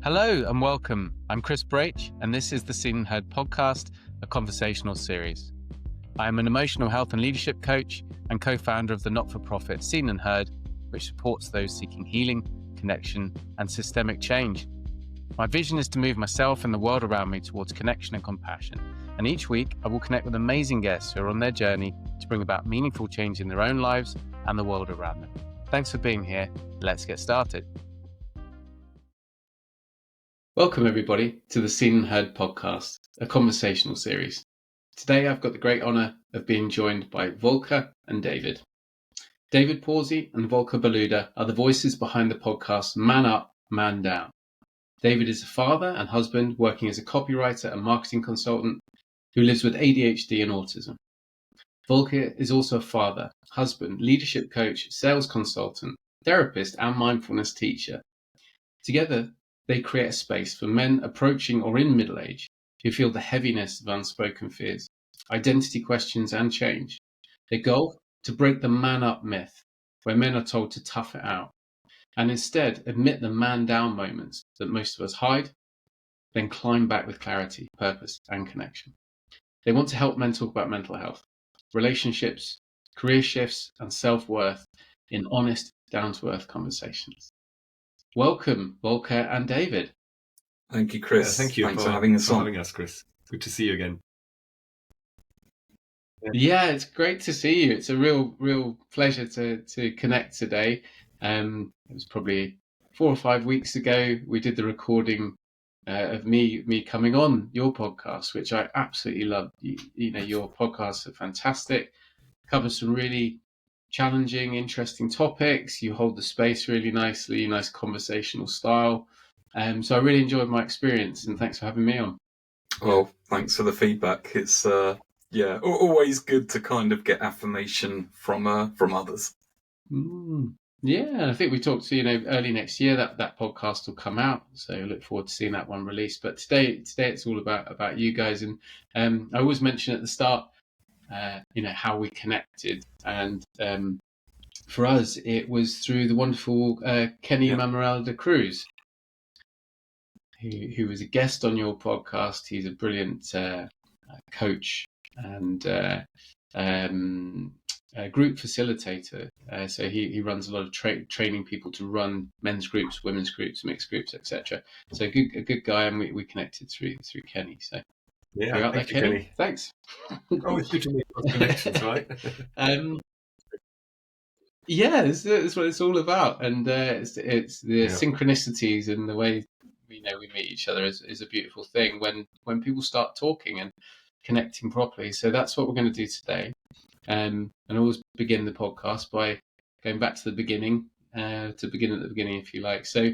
Hello and welcome. I'm Chris Braitch, and this is the Seen and Heard Podcast, a conversational series. I am an emotional health and leadership coach and co-founder of the not-for-profit Seen and Heard, which supports those seeking healing, connection, and systemic change. My vision is to move myself and the world around me towards connection and compassion. And each week, I will connect with amazing guests who are on their journey to bring about meaningful change in their own lives and the world around them. Thanks for being here. Let's get started. Welcome, everybody, to the Seen and Heard Podcast, a conversational series. Today, I've got the great honour of being joined by Volker and David. David Pawsey and Volker Ballueder are the voices behind the podcast Man Up, Man Down. David is a father and husband working as a copywriter and marketing consultant who lives with ADHD and autism. Volker is also a father, husband, leadership coach, sales consultant, therapist, and mindfulness teacher. Together, they create a space for men approaching or in middle age who feel the heaviness of unspoken fears, identity questions, and change. Their goal? To break the man up myth, where men are told to tough it out, and instead admit the man down moments that most of us hide, then climb back with clarity, purpose, and connection. They want to help men talk about mental health, relationships, career shifts, and self-worth in honest, down-to-earth conversations. Welcome, Volker and David. Thank you, Chris. Thank you Thanks for having us on. having us, Chris. Good to see you again. Yeah, it's great to see you. It's a real pleasure to connect today. It was probably 4 or 5 weeks ago we did the recording of me coming on your podcast, which I absolutely love. You know, your podcasts are fantastic. Cover some really challenging, interesting topics. You hold the space really nicely, nice conversational style. So I really enjoyed my experience, and thanks for having me on. Well, thanks for the feedback. It's always good to kind of get affirmation from others. Yeah, I think we talked to early next year that podcast will come out, so I look forward to seeing that one released. But today it's all about you guys, and I always mention at the start, how we connected, and for us it was through the wonderful Kenny Mamaralda Cruz, who was a guest on your podcast. He's a brilliant coach and group facilitator. So he runs a lot of training people to run men's groups, women's groups, mixed groups, etc. So a good guy, and we connected through Kenny. So Yeah, you're out there, Kenny. Thanks. Always good to make those connections, right? Yeah, that's what it's all about, and it's the synchronicities and the way we meet each other is a beautiful thing when people start talking and connecting properly. So that's what we're going to do today, and always begin the podcast by going back to the beginning, to begin at the beginning, if you like. So,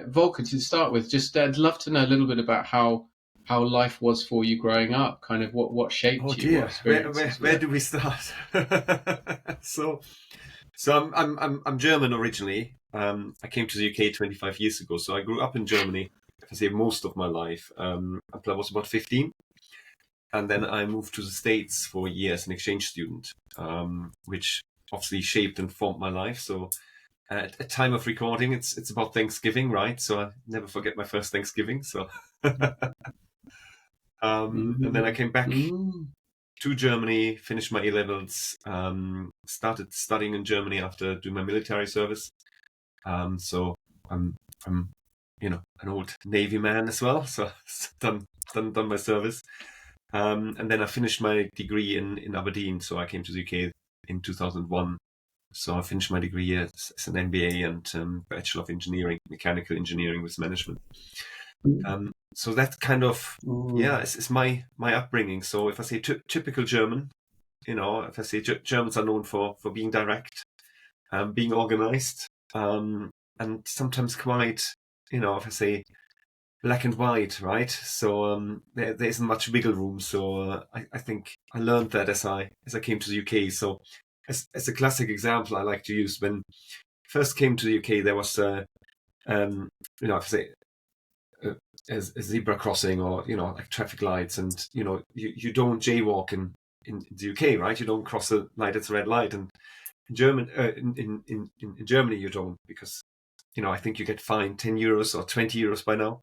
Volker, to start with, just I'd love to know a little bit about how life was for you growing up, kind of what shaped you. Oh dear, where do we start? So I'm German originally. I came to the UK 25 years ago, so I grew up in Germany, if I say most of my life, until I was about 15. And then I moved to the States for a year as an exchange student, which obviously shaped and formed my life. So at time of recording, it's about Thanksgiving, right? So I never forget my first Thanksgiving. So and then I came back to Germany, finished my A-levels, started studying in Germany after doing my military service. So I'm an old Navy man as well, so done my service. And then I finished my degree in Aberdeen, so I came to the UK in 2001. So I finished my degree as an MBA and Bachelor of Engineering, Mechanical Engineering with Management. So that kind of, it's my upbringing. So if I say typical German, if I say Germans are known for being direct, being organized, and sometimes quite, if I say black and white, right? So there isn't much wiggle room. So I think I learned that as I came to the UK. So as a classic example, I like to use, when I first came to the UK, there was if I say a zebra crossing, or like traffic lights, and you don't jaywalk in the UK, right? You don't cross a light, it's a red light, and in Germany you don't, because I think you get fined €10 or €20 by now.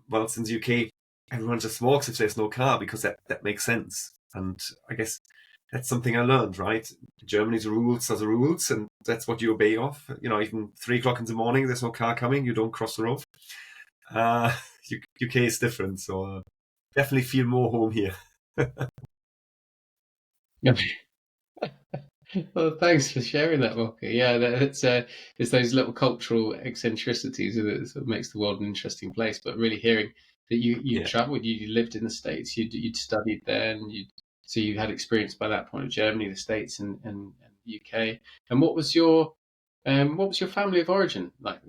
Whilst in the UK, everyone just walks if there's no car, because that makes sense. And I guess that's something I learned, right? Germany's rules are the rules, and that's what you obey of. Even 3 o'clock in the morning, there's no car coming, you don't cross the road. UK is different, so definitely feel more home here. Well, thanks for sharing that, Volker. Yeah, it's those little cultural eccentricities that sort of makes the world an interesting place. But really hearing that you travelled, you lived in the States, you'd studied there, and so you had experience by that point of Germany, the States, and UK. And what was your family of origin like?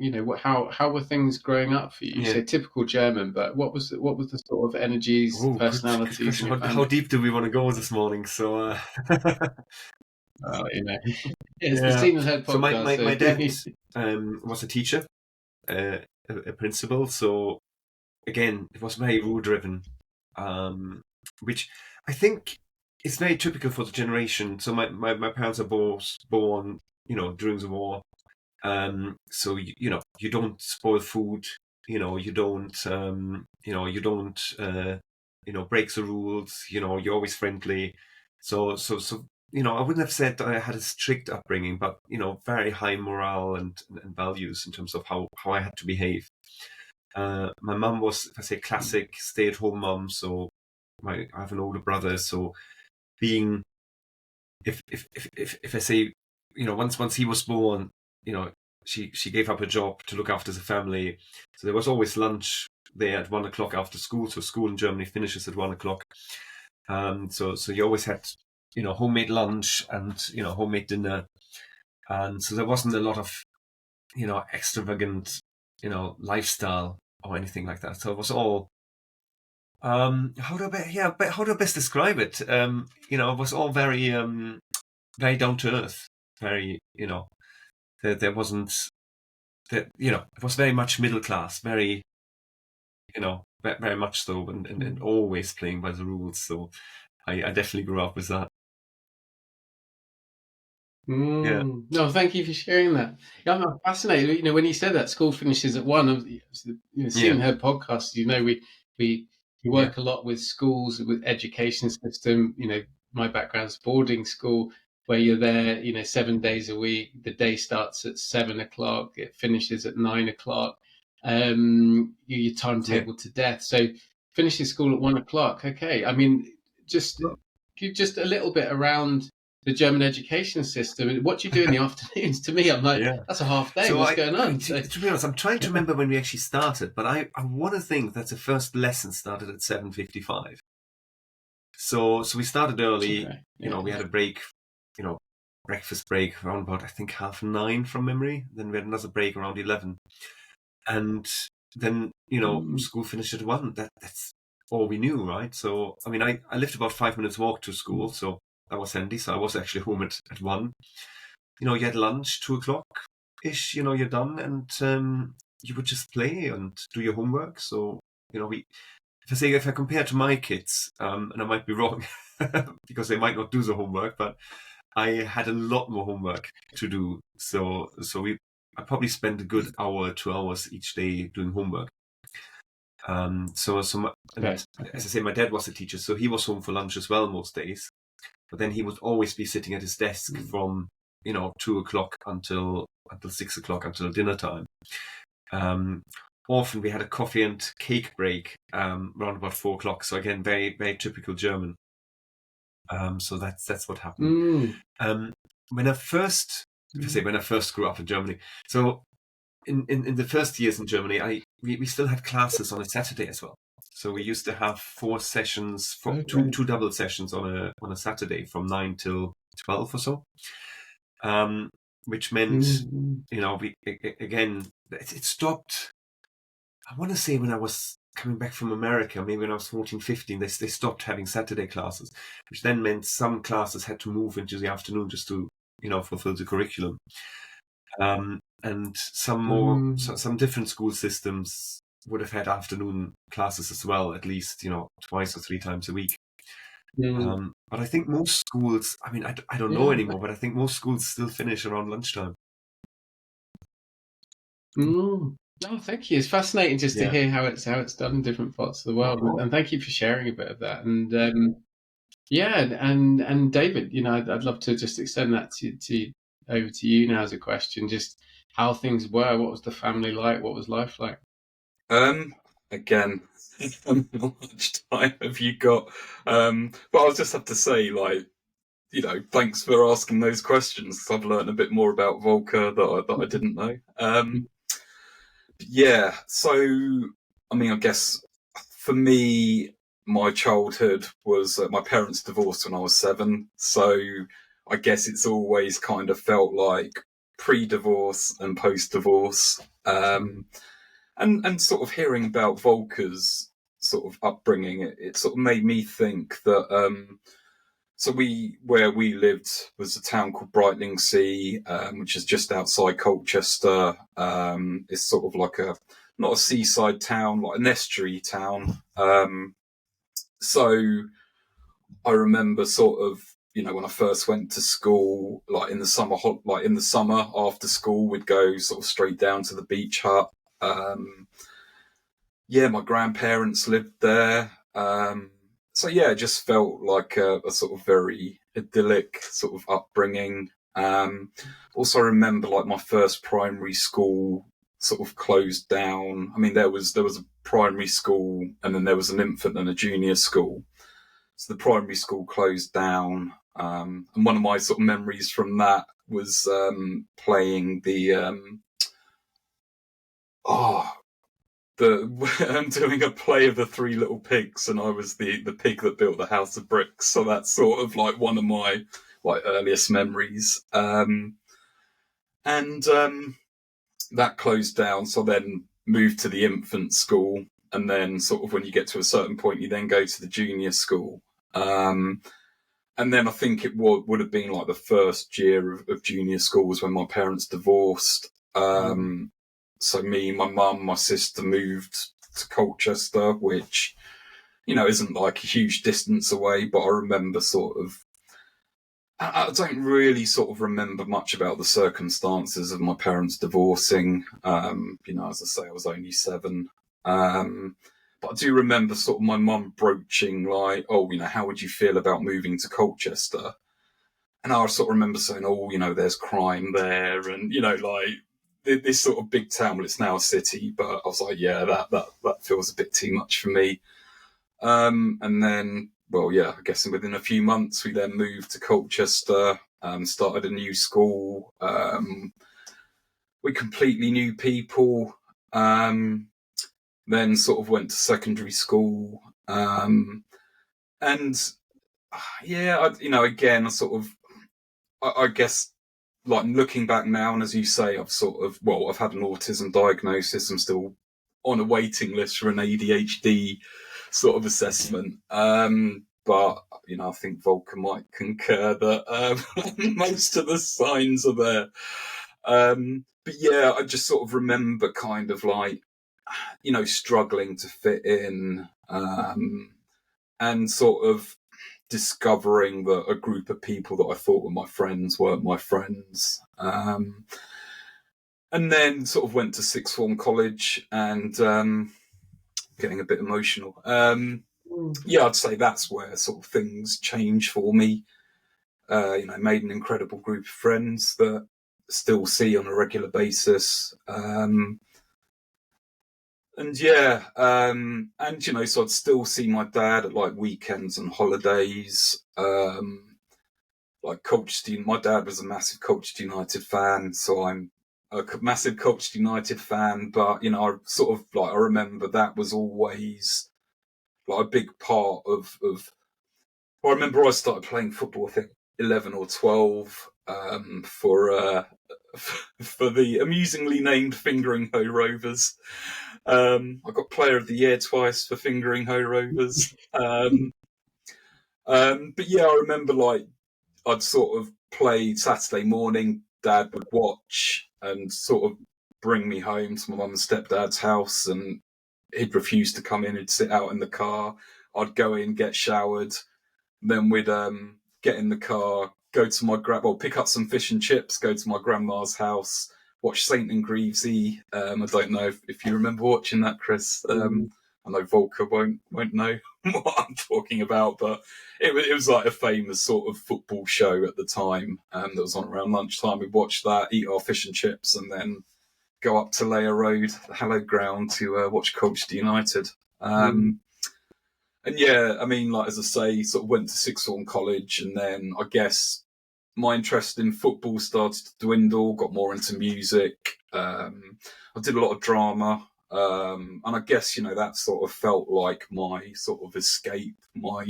How were things growing up for you? You say typical German, but what was the sort of energies, personalities? Good question. How deep do we want to go this morning? So. It's the Seen and Heard podcast. So my dad was a teacher, a principal. So again, it was very rule driven, which I think is very typical for the generation. So my parents are both born, during the war. So you don't spoil food. You don't break the rules. You're always friendly. So I wouldn't have said that I had a strict upbringing, but very high morale and values in terms of how I had to behave. My mum was, if I say, classic stay-at-home mum. So I have an older brother. So being, if I say, once he was born, she gave up her job to look after the family. So there was always lunch there at 1 o'clock after school. So school in Germany finishes at 1 o'clock. So you always had homemade lunch and homemade dinner, and so there wasn't a lot of extravagant lifestyle or anything like that. So it was all how do I best describe it? It was all very very down to earth, very there wasn't that it was very much middle class, very very much so, and always playing by the rules. So I definitely grew up with that. No, thank you for sharing that. Yeah, I'm fascinated. When you said that school finishes at 1, of the Seen and Heard podcast, we work a lot with schools, with education system. My background's boarding school, where you're there 7 days a week. The day starts at 7 o'clock, it finishes at 9 o'clock. Your timetable to death. So finishes school at 1 o'clock. Okay, I mean, just a little bit around the German education system. What do you do in the afternoons? To me, I'm like, that's a half day. So what's going on? To be honest, I'm trying to remember when we actually started, but I want to think that the first lesson started at 7:55. So we started early. Okay. We had a break, breakfast break around about, I think, 9:30 from memory. Then we had another break around 11, and then school finished at 1. That's all we knew, right? So I mean, I lived about 5 minutes walk to school, so that was handy. So I was actually home at 1. You had lunch 2 o'clock ish. You're done, and you would just play and do your homework. So if I compare to my kids, and I might be wrong because they might not do the homework, but I had a lot more homework to do. So I probably spent a good hour, 2 hours each day doing homework. As I say, my dad was a teacher, so he was home for lunch as well most days. But then he would always be sitting at his desk from 2 o'clock until 6 o'clock, until dinner time. Often we had a coffee and cake break around about 4 o'clock. So again, very very typical German. So that's what happened. When I first grew up in Germany, so in the first years in Germany, we still had classes on a Saturday as well. So we used to have 4 sessions, two double sessions on a Saturday from 9 till 12 or so, which meant it stopped. I want to say when I was coming back from America, maybe when I was 14, 15, they stopped having Saturday classes, which then meant some classes had to move into the afternoon just to fulfill the curriculum. And some different school systems would have had afternoon classes as well, at least 2 or 3 times a week. But I think most schools, I mean, I don't know anymore, but I think most schools still finish around lunchtime. Oh, thank you. It's fascinating just to Yeah. hear how it's done in different parts of the world, and thank you for sharing a bit of that. And and David, I'd love to just extend that to over to you now as a question. Just how things were. What was the family like? What was life like? Again, how much time have you got? But I'll just have to say, like, thanks for asking those questions. I've learned a bit more about Volker that I didn't know. Yeah, so I mean, I guess for me, my childhood was my parents divorced when I was 7, so I guess it's always kind of felt like pre-divorce and post-divorce. And sort of hearing about Volker's sort of upbringing, it sort of made me think that so where we lived was a town called Brightlingsea, which is just outside Colchester. It's sort of like not a seaside town, like an estuary town. So I remember sort of, when I first went to school, like in the summer after school, we'd go sort of straight down to the beach hut. My grandparents lived there. So yeah, it just felt like a sort of very idyllic sort of upbringing. Also, I remember like my first primary school sort of closed down. I mean, there was a primary school, and then there was an infant and a junior school. So the primary school closed down, and one of my sort of memories from that was playing I'm doing a play of the Three Little Pigs, and I was the pig that built the house of bricks. So that's sort of like one of my like earliest memories. And that closed down. So then moved to the infant school, and then sort of when you get to a certain point, you then go to the junior school. And then I think it would have been like the first year of junior school was when my parents divorced. So me, my mum, my sister moved to Colchester, which, isn't like a huge distance away, but I remember I don't really sort of remember much about the circumstances of my parents divorcing. As I say, I was only 7. But I do remember sort of my mum broaching like, how would you feel about moving to Colchester? And I sort of remember saying, there's crime there. And, like, this sort of big town, well, it's now a city, but I was like, yeah, that feels a bit too much for me. And then, I guess within a few months, we then moved to Colchester, started a new school. We completely new people. Then sort of went to secondary school. Again, I guess, like looking back now, and as you say, I've had an autism diagnosis. I'm still on a waiting list for an ADHD sort of assessment. But I think Volker might concur that most of the signs are there. But yeah, I just sort of remember kind of like, struggling to fit in, and sort of discovering that a group of people that I thought were my friends weren't my friends. And then sort of went to sixth form college, and getting a bit emotional. I'd say that's where sort of things changed for me. Made an incredible group of friends that still see on a regular basis. So I'd still see my dad at like weekends and holidays. Like Colchester, my dad was a massive Colchester United fan, so I'm a massive Colchester United fan. But I sort of like I remember that was always like a big part of. I remember I started playing football, I think 11 or 12, for the amusingly named Fingering Hoe Rovers. I got Player of the Year twice for Fingering Hoe Rovers. But yeah, I remember like I'd sort of play Saturday morning. Dad would watch and sort of bring me home to my mum and stepdad's house, and he'd refuse to come in. He'd sit out in the car. I'd go in, get showered. Then we'd get in the car, go to my pick up some fish and chips, go to my grandma's house, watched Saint and Greavesy. I don't know if you remember watching that, Chris. I know Volker won't know what I'm talking about, but it was like a famous sort of football show at the time that was on around lunchtime. We'd watch that, eat our fish and chips, and then go up to Layer Road, the hallowed ground, to watch Colchester United. And yeah, I mean, like, as I say, sort of went to sixth form college, and then I guess my interest in football started to dwindle, got more into music. I did a lot of drama. And I guess, that sort of felt like my sort of escape, my,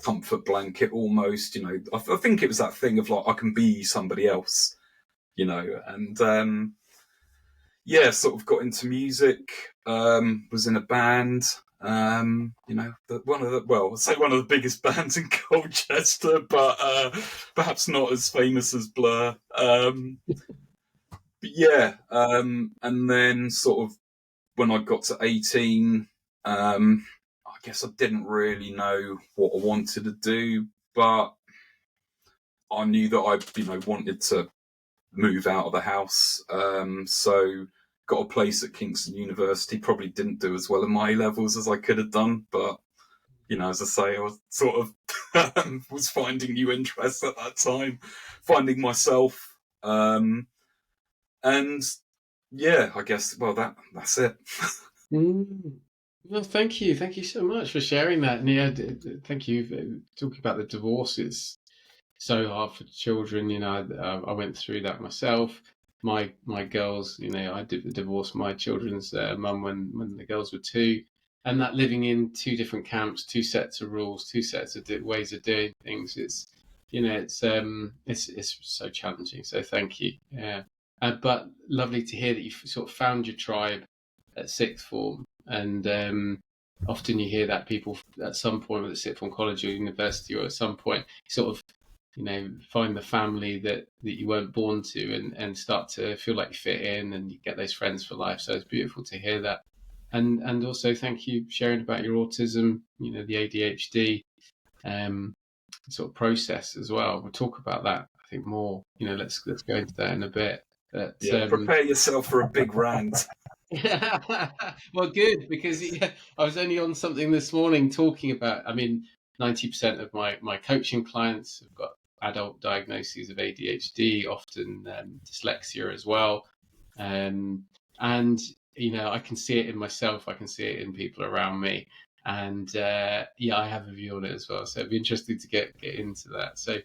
comfort blanket almost, I think it was that thing of like, I can be somebody else, and yeah, sort of got into music, was in a band, I'd say one of the biggest bands in Colchester, but perhaps not as famous as Blur. But yeah, and then sort of when I got to 18, I guess I didn't really know what I wanted to do, but I knew that I, wanted to move out of the house. So got a place at Kingston University. Probably didn't do as well in my A-levels as I could have done, but as I say, I was sort of was finding new interests at that time, finding myself, and yeah, I guess. Well, that's it. Well, thank you so much for sharing that. And yeah, thank you for talking about the divorce. It's so hard for children. I went through that myself. My girls, I did divorce my children's mum when the girls were 2, and that living in 2 different camps, 2 sets of rules, 2 sets of ways of doing things. It's it's so challenging. So thank you. Yeah, but lovely to hear that you sort of found your tribe at sixth form, and often you hear that people at some point at sixth form college or university, or at some point sort of find the family that you weren't born to, and start to feel like you fit in, and you get those friends for life. So it's beautiful to hear that. And also thank you for sharing about your autism, the ADHD sort of process as well. We'll talk about that, I think, more. Let's go into that in a bit. But, prepare yourself for a big rant. Well, good, because I was only on something this morning talking about, 90% of my coaching clients have got adult diagnoses of ADHD, often dyslexia as well. And, I can see it in myself, I can see it in people around me. And I have a view on it as well. So it'd be interesting to get into that. So,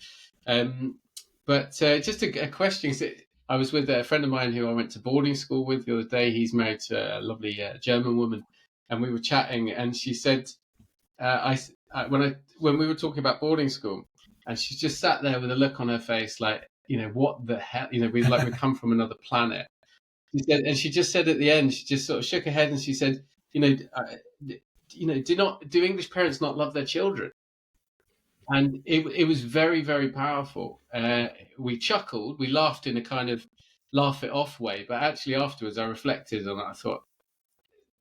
but just a question. So I was with a friend of mine who I went to boarding school with the other day. He's married to a lovely German woman, and we were chatting, and she said, when we were talking about boarding school, and she just sat there with a look on her face, like, what the hell, we come from another planet. She said, and she just said at the end, she just sort of shook her head and she said, do English parents not love their children? And it was very, very powerful. We chuckled, we laughed in a kind of laugh it off way, but actually afterwards I reflected on it. I thought,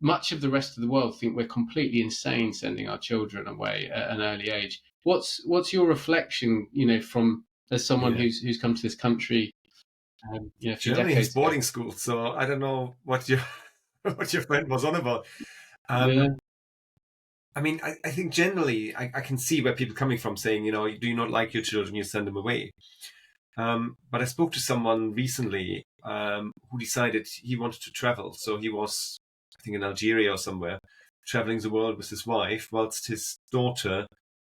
much of the rest of the world think we're completely insane sending our children away at an early age. What's your reflection, from as someone who's come to this country? Germany has boarding school, so I don't know what your friend was on about. I think generally I can see where people are coming from, saying, do you not like your children, you send them away. But I spoke to someone recently who decided he wanted to travel. So he was, I think, in Algeria or somewhere, traveling the world with his wife, whilst his daughter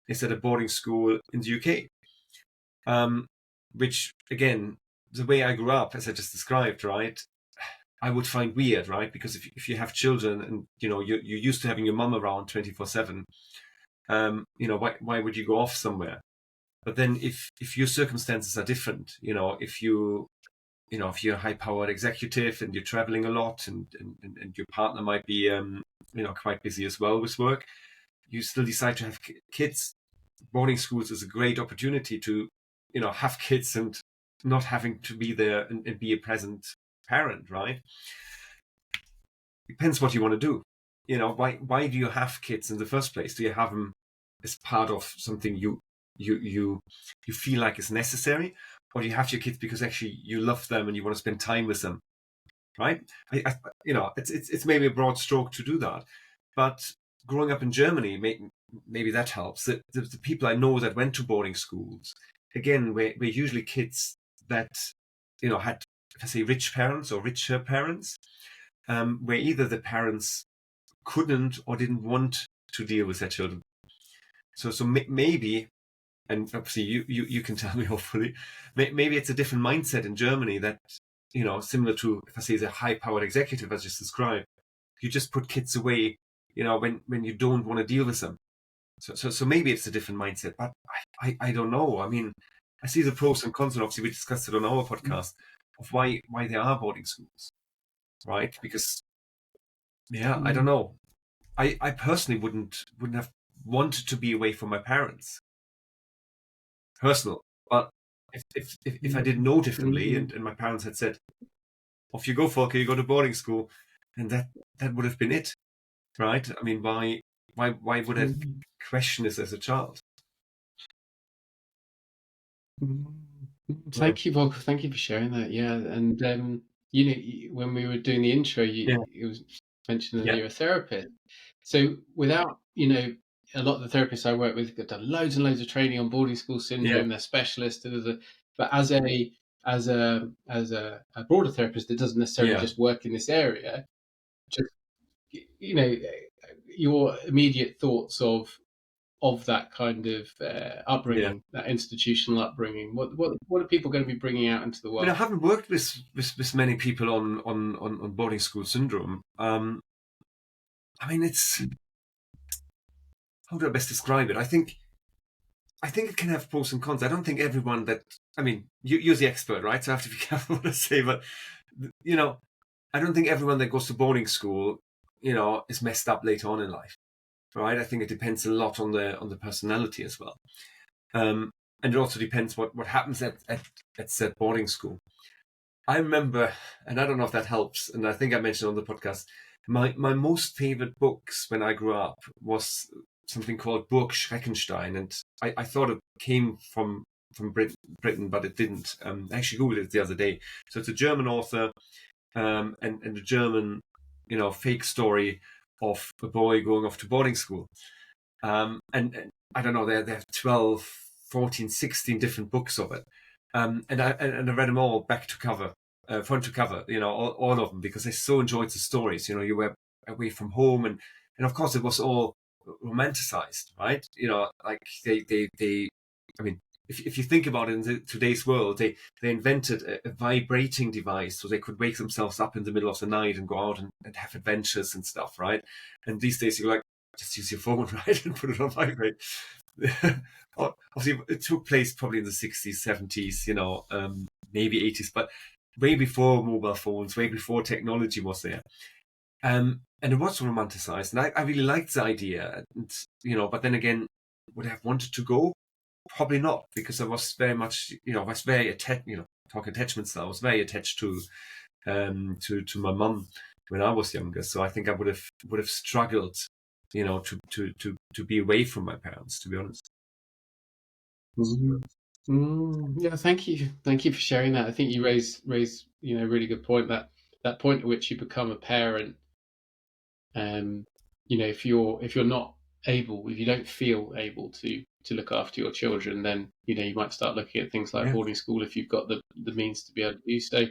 is at a boarding school in the UK. Which, again, the way I grew up, as I just described, right, I would find weird, right? Because if you have children and, you're used to having your mum around 24/7, why would you go off somewhere? But then if your circumstances are different, if you're a high-powered executive and you're traveling a lot and your partner might be, quite busy as well with work, you still decide to have kids. Boarding schools is a great opportunity to, have kids and not having to be there and be a present parent, right? Depends what you want to do. Why do you have kids in the first place? Do you have them as part of something you feel like is necessary, or do you have your kids because actually you love them and you want to spend time with them, right? It's maybe a broad stroke to do that, but growing up in Germany, maybe that helps. The people I know that went to boarding schools, again, were usually kids that had, if I say, rich parents or richer parents, where either the parents couldn't or didn't want to deal with their children. So maybe, and obviously you can tell me, hopefully, maybe it's a different mindset in Germany that, similar to, if I say, the high-powered executive as just described, you just put kids away, when you don't want to deal with them. So maybe it's a different mindset, but I don't know. I mean, I see the pros and cons, and obviously we discussed it on our podcast of why there are boarding schools, right? Because, I don't know. I personally wouldn't have wanted to be away from my parents. Personal. But if I didn't know differently and my parents had said, off you go, Volker, you go to boarding school, and that would have been it. Right? I mean, why would I question this as a child? Thank you, Volker. Thank you for sharing that. Yeah, and when we were doing the intro, it was mentioned that you're a therapist. So without, a lot of the therapists I work with have done loads and loads of training on boarding school syndrome. They're specialists. But as a broader therapist that doesn't necessarily just work in this area, just your immediate thoughts of that kind of upbringing, that institutional upbringing. What are people going to be bringing out into the world? I haven't worked with many people on boarding school syndrome. I mean, it's, how do I best describe it? I think it can have pros and cons. I don't think everyone that, I mean, you're the expert, right? So I have to be careful what I say, but I don't think everyone that goes to boarding school, is messed up later on in life, right? I think it depends a lot on the personality as well, and it also depends what happens at said boarding school. I remember, and I don't know if that helps, and I think I mentioned on the podcast, my most favorite books when I grew up was something called Burg Schreckenstein, and I thought it came from Britain, but it didn't. I actually googled it the other day. So it's a German author, and a German, fake story of a boy going off to boarding school. And I don't know, there are 12, 14, 16 different books of it. And I read them all back to cover, front to cover, all of them, because I so enjoyed the stories. You were away from home, and of course it was all romanticized, right? Like they I mean, if you think about it, in today's world, they invented a vibrating device so they could wake themselves up in the middle of the night and go out and have adventures and stuff, right? And these days you're like, just use your phone, right, and put it on vibrate. Obviously, it took place probably in the 60s, 70s, maybe 80s, but way before mobile phones, way before technology was there. And it was romanticized, and I really liked the idea, and, but then again, would I have wanted to go? Probably not, because I was very much, I was very attached, talk attachment style, I was very attached to my mum when I was younger. So I think I would have struggled, to be away from my parents, to be honest. Yeah, thank you for sharing that. I think you raise a really good point, that point at which you become a parent. If you're not able, if you don't feel able to look after your children, then you might start looking at things like boarding school if you've got the means to be able to do so,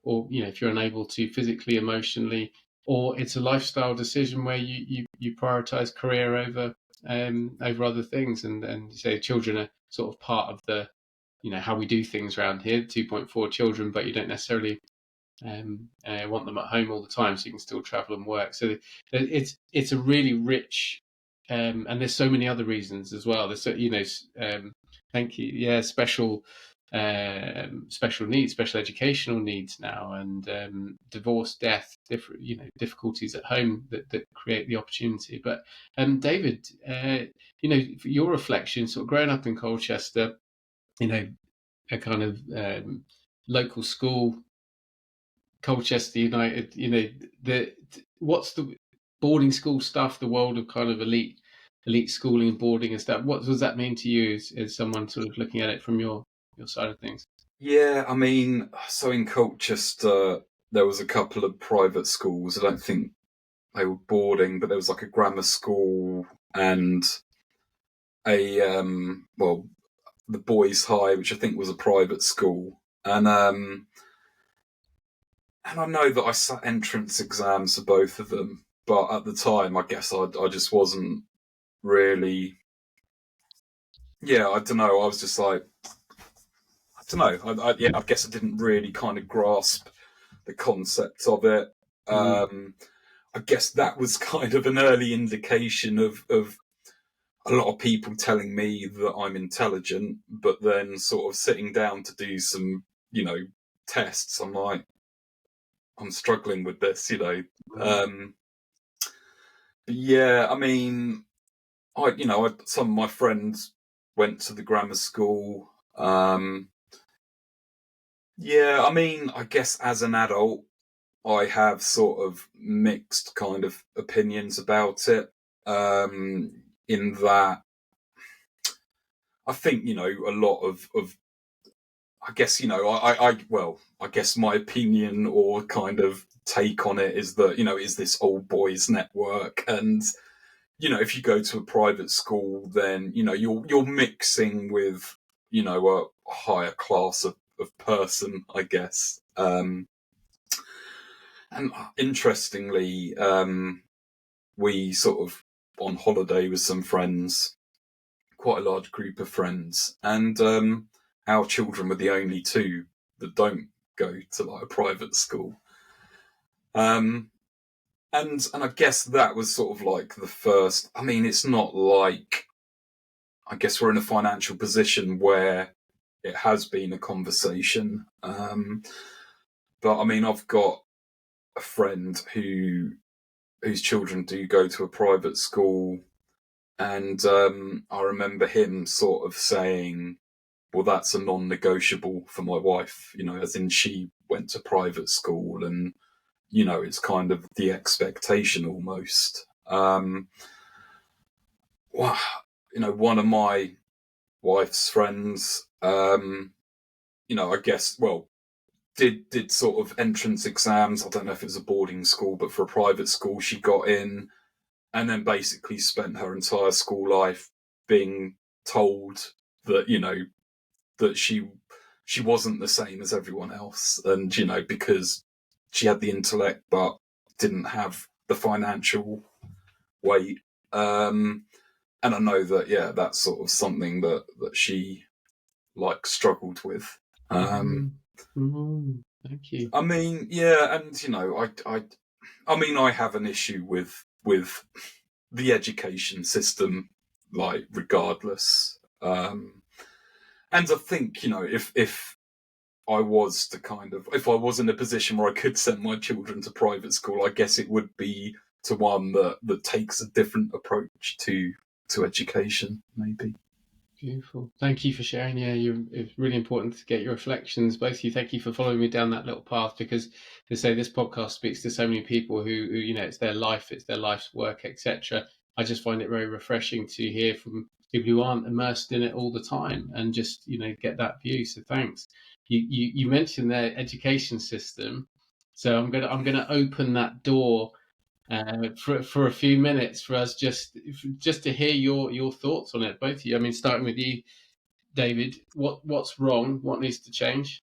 or if you're unable to physically, emotionally, or it's a lifestyle decision where you prioritize career over other things, and you say children are sort of part of the how we do things around here, 2.4 children, but you don't necessarily want them at home all the time, so you can still travel and work. So it's a really rich, and there's so many other reasons as well. There's thank you. Yeah, special needs, special educational needs now, and divorce, death, different difficulties at home that create the opportunity. But David, your reflection, sort of growing up in Colchester, a kind of local school. Colchester United, what's the boarding school stuff, the world of kind of elite elite schooling and boarding and stuff. What does that mean to you as someone sort of looking at it from your side of things? Yeah, I mean, so in Colchester, there was a couple of private schools. I don't think they were boarding, but there was like a grammar school and the boys' high, which I think was a private school. And I know that I sat entrance exams for both of them, but at the time, I guess I just wasn't really. Yeah, I don't know. I was just like, I don't know. I guess I didn't really kind of grasp the concept of it. I guess that was kind of an early indication of a lot of people telling me that I'm intelligent, but then sort of sitting down to do some, tests. I'm like, I'm struggling with this, But yeah, I mean, some of my friends went to the grammar school. Yeah, I mean, I guess as an adult, I have sort of mixed kind of opinions about it. In that, I think a lot of I guess I guess my opinion or kind of take on it is that is this old boys network, and if you go to a private school, then you're mixing with a higher class of person, I guess. And interestingly, we sort of on holiday with some friends, quite a large group of friends, and our children were the only two that don't go to like a private school. And I guess that was sort of like the first. I mean, it's not like, I guess we're in a financial position where it has been a conversation. But I mean, I've got a friend whose children do go to a private school, and I remember him sort of saying, well, that's a non-negotiable for my wife, as in she went to private school, and it's kind of the expectation almost. Well, one of my wife's friends, I guess, well, did sort of entrance exams. I don't know if it was a boarding school, but for a private school, she got in, and then basically spent her entire school life being told that, that she wasn't the same as everyone else, and because she had the intellect but didn't have the financial weight. And I know that that's sort of something that she like struggled with. Thank you. I mean, yeah, and I mean, I have an issue with the education system, like regardless. And I think if I was to if I was in a position where I could send my children to private school, I guess it would be to one that takes a different approach to education, maybe. Beautiful. Thank you for sharing. Yeah, it's really important to get your reflections. Both of you, thank you for following me down that little path, because to say this podcast speaks to so many people who it's their life, it's their life's work, etc. I just find it very refreshing to hear from people who aren't immersed in it all the time and just get that view. So thanks. You mentioned their education system, so I'm gonna open that door for a few minutes for us just to hear your thoughts on it, both of you. I mean, starting with you, David, what's wrong? What needs to change?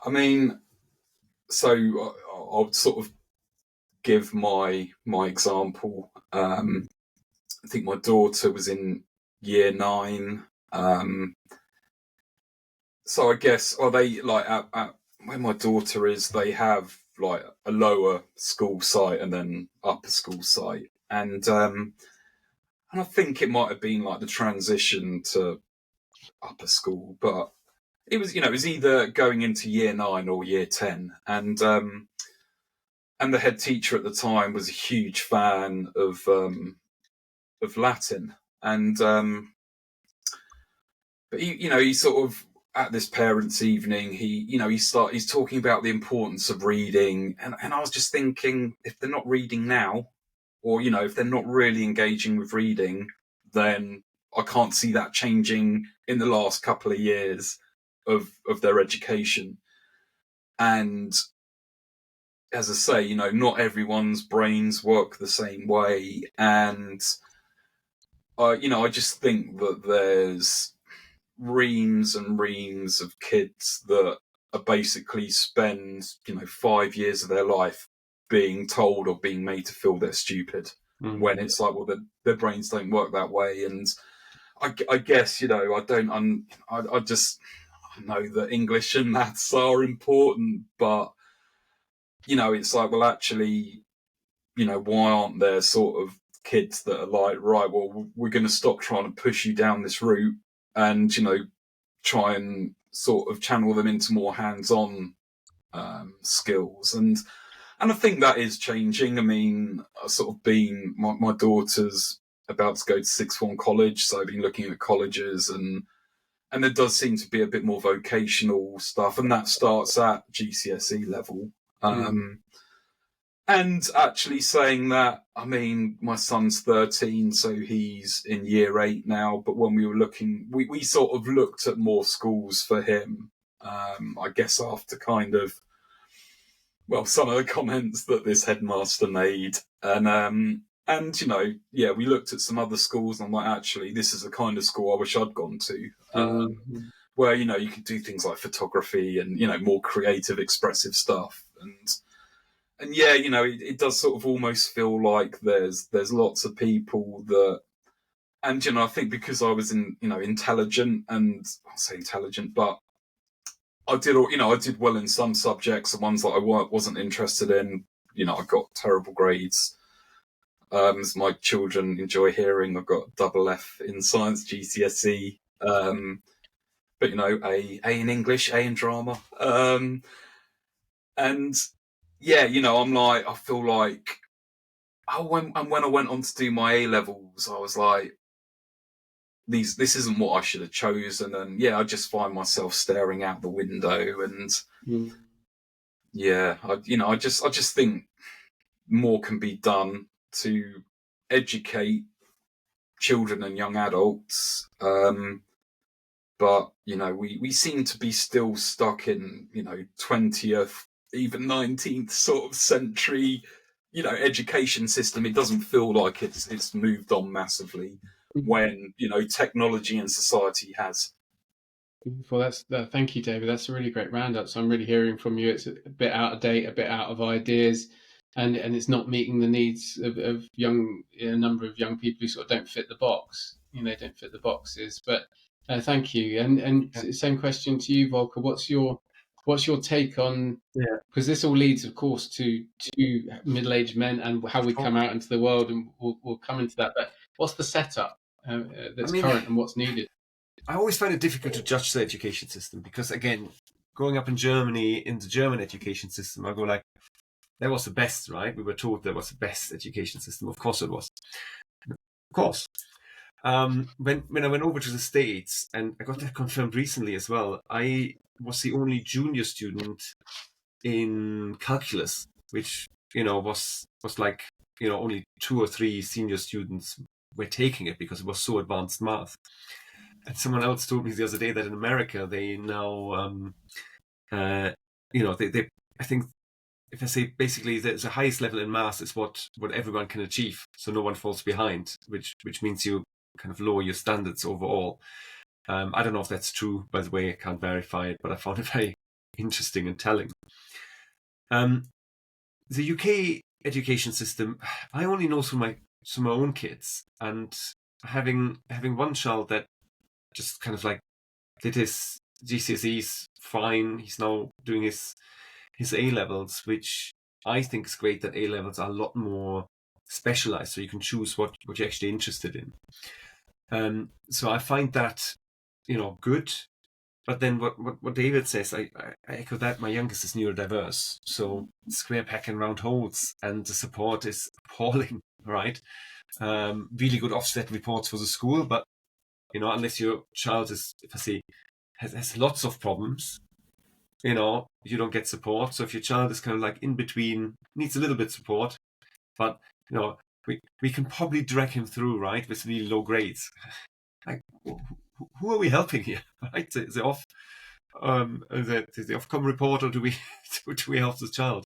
I mean, so I'll sort of give my example. I think my daughter was in year 9. So I guess, they like at where my daughter is, they have like a lower school site and then upper school site, and I think it might have been like the transition to upper school, but it was it was either going into year 9 or year 10, and the head teacher at the time was a huge fan of Latin, and but he sort of, at this parents' evening, he's talking about the importance of reading, and I was just thinking, if they're not reading now, or, you know, if they're not really engaging with reading, then I can't see that changing in the last couple of years of their education. And as I say, you know, not everyone's brains work the same way. And, you know, I just think that there's reams and reams of kids that are basically spend, you know, 5 years of their life being told or being made to feel they're stupid, when it's like, well, their brains don't work that way. And I guess, you know, I just know that English and maths are important, but, you know, it's like, well, actually, you know, why aren't there sort of kids that are like, right, well, we're going to stop trying to push you down this route and, you know, try and sort of channel them into more hands-on skills. And I think that is changing. I mean, I've sort of been, my daughter's about to go to sixth form college, so I've been looking at colleges, and there does seem to be a bit more vocational stuff, and that starts at GCSE level. And actually saying that, I mean, my son's 13, so he's in year 8 now. But when we were looking, we sort of looked at more schools for him, I guess after kind of, well, some of the comments that this headmaster made. And you know, yeah, we looked at some other schools, and I'm like, actually, this is the kind of school I wish I'd gone to, where, you know, you could do things like photography and, you know, more creative, expressive stuff. And yeah, you know, it does sort of almost feel like there's lots of people that, and, you know, I think because I was intelligent, and I'll say intelligent, but I did well in some subjects, and ones that I wasn't interested in, you know, I got terrible grades. As my children enjoy hearing, I've got double F in science GCSE, but, you know, A in English, A in drama, and yeah, you know, I feel like, when I went on to do my A levels, I was like, this isn't what I should have chosen, and yeah, I just find myself staring out the window, and yeah, I just think more can be done to educate children and young adults. But, you know, we seem to be still stuck in, you know, 20th, even 19th sort of century, you know, education system. It doesn't feel like it's moved on massively, when, you know, technology and society has. Well, thank you, David. That's a really great roundup. So I'm really hearing from you. It's a bit out of date, a bit out of ideas, and it's not meeting the needs of a number of young people who sort of don't fit the box. You know, don't fit the boxes. But thank you. And same question to you, Volker. What's your take on? Because this all leads, of course, to middle-aged men and how we come out into the world, and we'll come into that. But what's the setup that's current and what's needed? I always find it difficult to judge the education system, because, again, growing up in Germany, in the German education system, I go like, that was the best, right? We were told that was the best education system. Of course it was. Of course. When I went over to the States, and I got that confirmed recently as well, I was the only junior student in calculus, which, you know, was like, you know, only 2 or 3 senior students were taking it because it was so advanced math. And someone else told me the other day that in America they now, you know, they I think, if I say basically the highest level in math is what everyone can achieve, so no one falls behind, which means you kind of lower your standards overall. I don't know if that's true, by the way. I can't verify it, but I found it very interesting and telling. The UK education system, I only know through my own kids, and having one child that just kind of like did his GCSEs fine. He's now doing his A levels, which I think is great, that A levels are a lot more specialized, so you can choose what you're actually interested in. So I find that, you know, good. But then what David says, I echo that. My youngest is neurodiverse, so square peg and round holes, and the support is appalling, right? Really good offset reports for the school, but, you know, unless your child is, if I say, has lots of problems, you know, you don't get support. So if your child is kind of like in between, needs a little bit support, but, you know, we can probably drag him through, right, with really low grades. Like, who are we helping here, right? The off the Ofcom report, or do we do we help the child?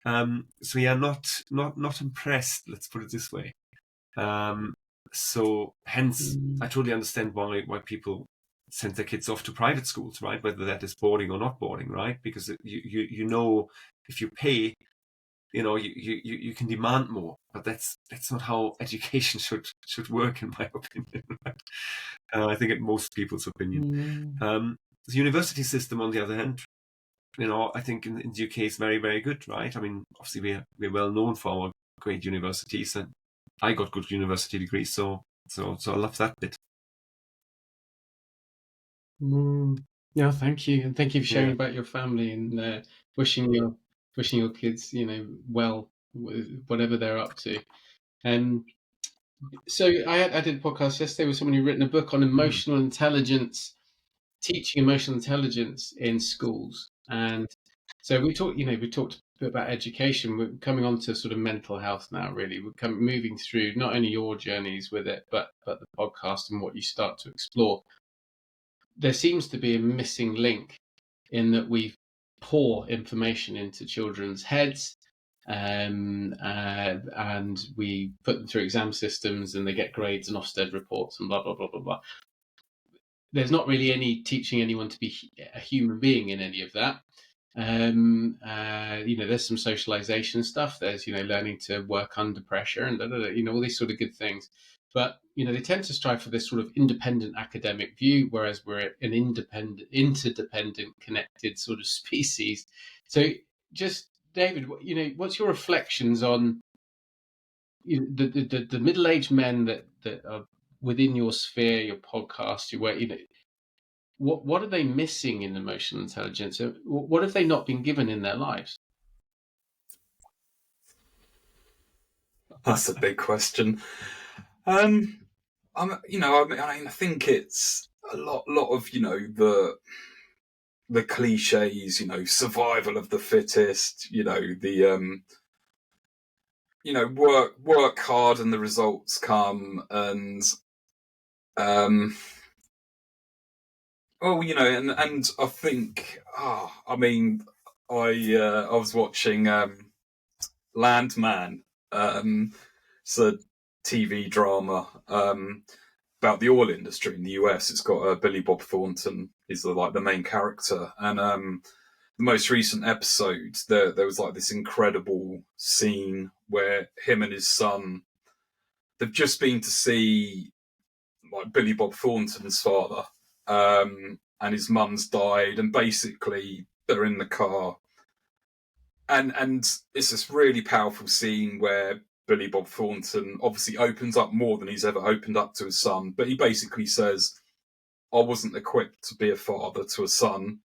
So we are not impressed. Let's put it this way. So hence, I totally understand why people send their kids off to private schools, right? Whether that is boarding or not boarding, right? Because you know, if you pay, you can demand more. But that's not how education should work, in my opinion. Right? I think, in most people's opinion. The university system, on the other hand, I think in the UK is very, very good, right? I mean, obviously we're well known for our great universities, and I got good university degrees, so I love that bit. Yeah, thank you, and thank you for sharing about your family, and wishing your kids, well, whatever they're up to. So I did a podcast yesterday with someone who'd written a book on emotional intelligence, teaching emotional intelligence in schools, and so we talked a bit about education. We're coming on to sort of mental health now. Really, we're moving through not only your journeys with it, but the podcast and what you start to explore. There seems to be a missing link in that we pour information into children's heads, and we put them through exam systems, and they get grades and Ofsted reports and blah blah blah blah blah. There's not really any teaching anyone to be a human being in any of that. There's some socialization stuff. There's learning to work under pressure and all these sort of good things. But they tend to strive for this sort of independent academic view, whereas we're an interdependent, connected sort of species. So, just David, what's your reflections on the middle-aged men that are within your sphere, your podcast, what are they missing in emotional intelligence? What have they not been given in their lives? That's a big question. I think it's a lot of the cliches, survival of the fittest, work hard and the results come, and and I think, I was watching Landman. It's a TV drama about the oil industry in the US. It's got Billy Bob Thornton is the main character, and the most recent episode, there was this incredible scene where him and his son, they've just been to see Billy Bob Thornton's father, and his mum's died, and basically they're in the car, and it's this really powerful scene where Billy Bob Thornton obviously opens up more than he's ever opened up to his son, but he basically says, I wasn't equipped to be a father to a son,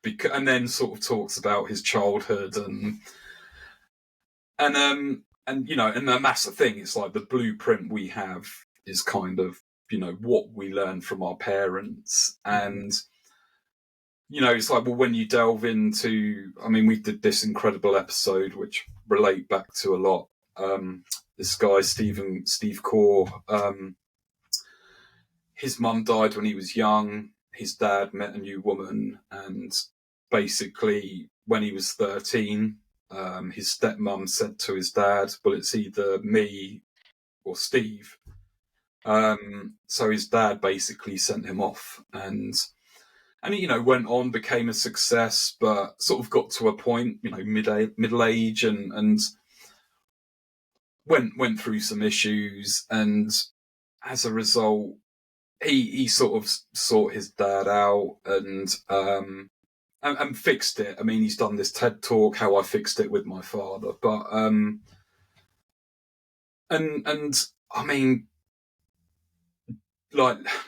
and then sort of talks about his childhood and the massive thing. It's the blueprint we have is kind of what we learn from our parents, and it's when you delve into, we did this incredible episode which relate back to a lot. This guy Steve Core, his mum died when he was young. His dad met a new woman, and basically when he was 13, his stepmom said to his dad, well, it's either me or Steve. So his dad basically sent him off, and went on, became a success, but sort of got to a point, middle age, and went through some issues, and as a result, he sort of sought his dad out and fixed it. He's done this TED talk, how I fixed it with my father, but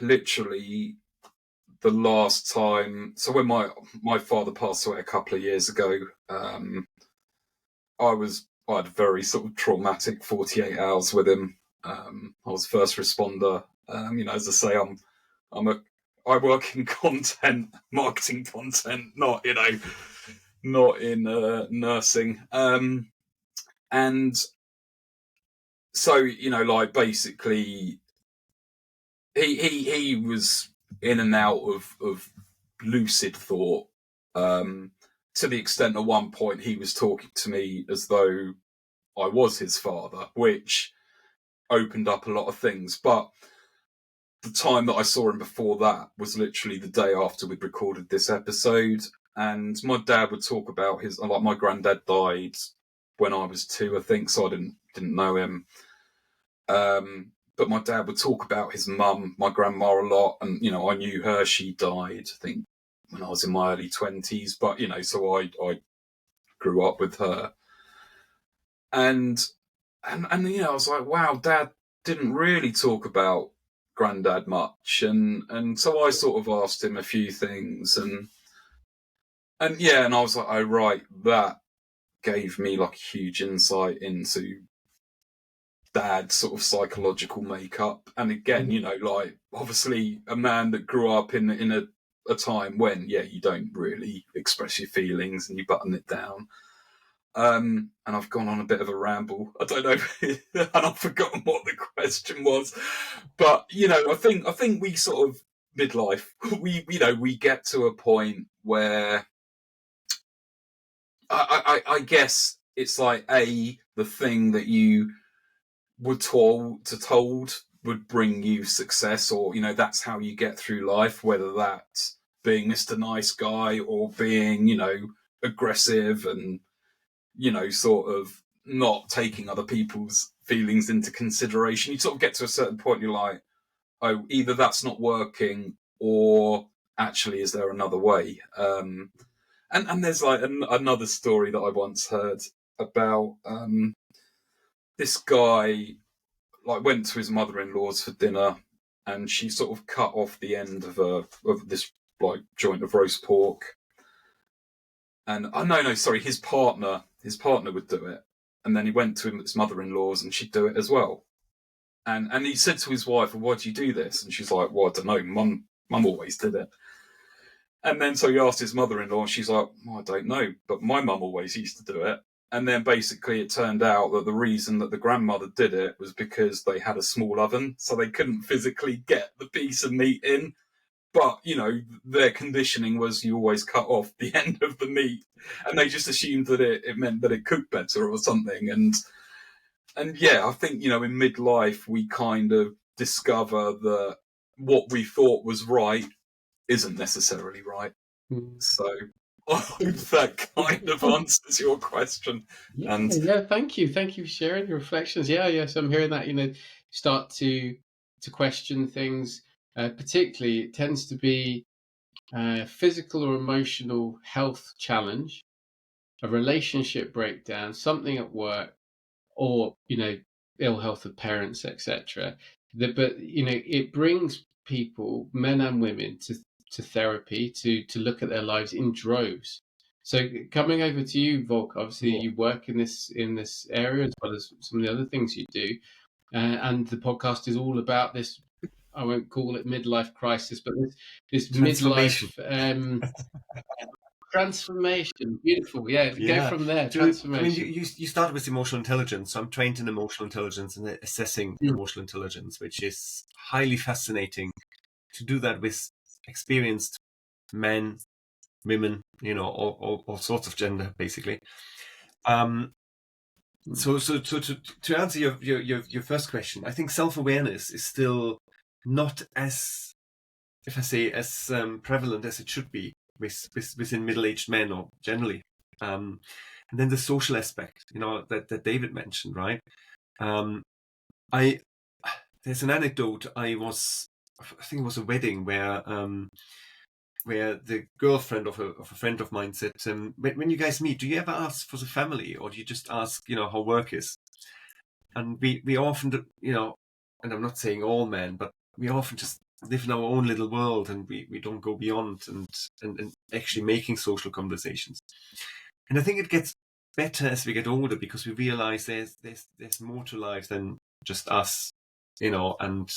literally the last time, so when my father passed away a couple of years ago, I had a very sort of traumatic 48 hours with him. I was first responder. As I say, I work in content, marketing content, not in nursing. And so, you know, like basically he was in and out of lucid thought, to the extent at one point he was talking to me as though I was his father, which opened up a lot of things. But the time that I saw him before that was literally the day after we'd recorded this episode. And my dad would talk about my granddad died when I was 2, I think, so I didn't know him. But my dad would talk about his mum, my grandma, a lot. And, you know, I knew her, she died, I think, when I was in my early 20s. But, you know, so I grew up with her. And you know, I was like, wow, Dad didn't really talk about Granddad much. And so I sort of asked him a few things. And yeah, and I was like, oh, right, that gave me like a huge insight into Dad's sort of psychological makeup. And again, you know, like obviously a man that grew up in a time when, yeah, you don't really express your feelings and you button it down. And I've gone on a bit of a ramble. I don't know, and I've forgotten what the question was. But you know, I think we sort of midlife. We get to a point where I guess it's like the thing that you were told would bring you success, or you know, that's how you get through life. Whether that's being Mr. Nice Guy or being, you know, aggressive and, you know, sort of not taking other people's feelings into consideration. You sort of get to a certain point, you're like, oh, either that's not working, or actually, is there another way? And there's like another story that I once heard about this guy, like went to his mother-in-law's for dinner, and she sort of cut off the end of this like joint of roast pork. And his partner would do it. And then he went to his mother-in-law's and she'd do it as well. And he said to his wife, well, why do you do this? And she's like, well, I don't know, mum always did it. And then so he asked his mother-in-law and she's like, well, I don't know, but my mum always used to do it. And then basically it turned out that the reason that the grandmother did it was because they had a small oven, so they couldn't physically get the piece of meat in. But, you know, their conditioning was you always cut off the end of the meat. And they just assumed that it meant that it cooked better or something. And yeah, I think, you know, in midlife, we kind of discover that what we thought was right isn't necessarily right. So I hope that kind of answers your question. Yeah, thank you. Thank you for sharing your reflections. Yeah, yes, I'm hearing that, you know, start to question things. Particularly, it tends to be a physical or emotional health challenge, a relationship breakdown, something at work, or, you know, ill health of parents, etc. But, you know, it brings people, men and women, to therapy to look at their lives in droves. So coming over to you, Volker, obviously you work in this area as well as some of the other things you do, and the podcast is all about this. I won't call it midlife crisis, but this midlife transformation. Beautiful, yeah. Go from there. Transformation. I mean, you started with emotional intelligence. So I'm trained in emotional intelligence and assessing emotional intelligence, which is highly fascinating to do that with experienced men, women, you know, all sorts of gender, basically. So to answer your first question, I think self-awareness is still not as, if I say, as prevalent as it should be within middle-aged men or generally. And then the social aspect, you know, that David mentioned, right? There's an anecdote. I think it was a wedding where the girlfriend of a friend of mine said, when you guys meet, do you ever ask for the family, or do you just ask, you know, how work is? And we often, you know, and I'm not saying all men, but we often just live in our own little world, and we don't go beyond and actually making social conversations. And I think it gets better as we get older, because we realize there's more to life than just us, you know, and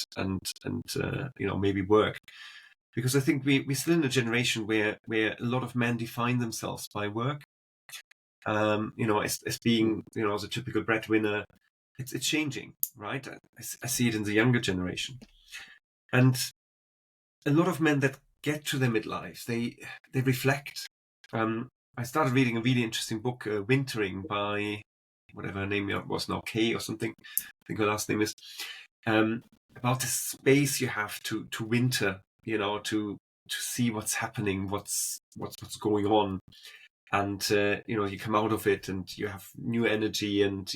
you know, maybe work. Because I think we're still in a generation where a lot of men define themselves by work, you know, as being, you know, as a typical breadwinner, it's changing, right? I see it in the younger generation, and a lot of men that get to their midlife, they reflect. I started reading a really interesting book, Wintering, by whatever her name was now, Kay or something. I think her last name is. About the space you have to winter, to see what's happening, what's going on, and you come out of it and you have new energy, and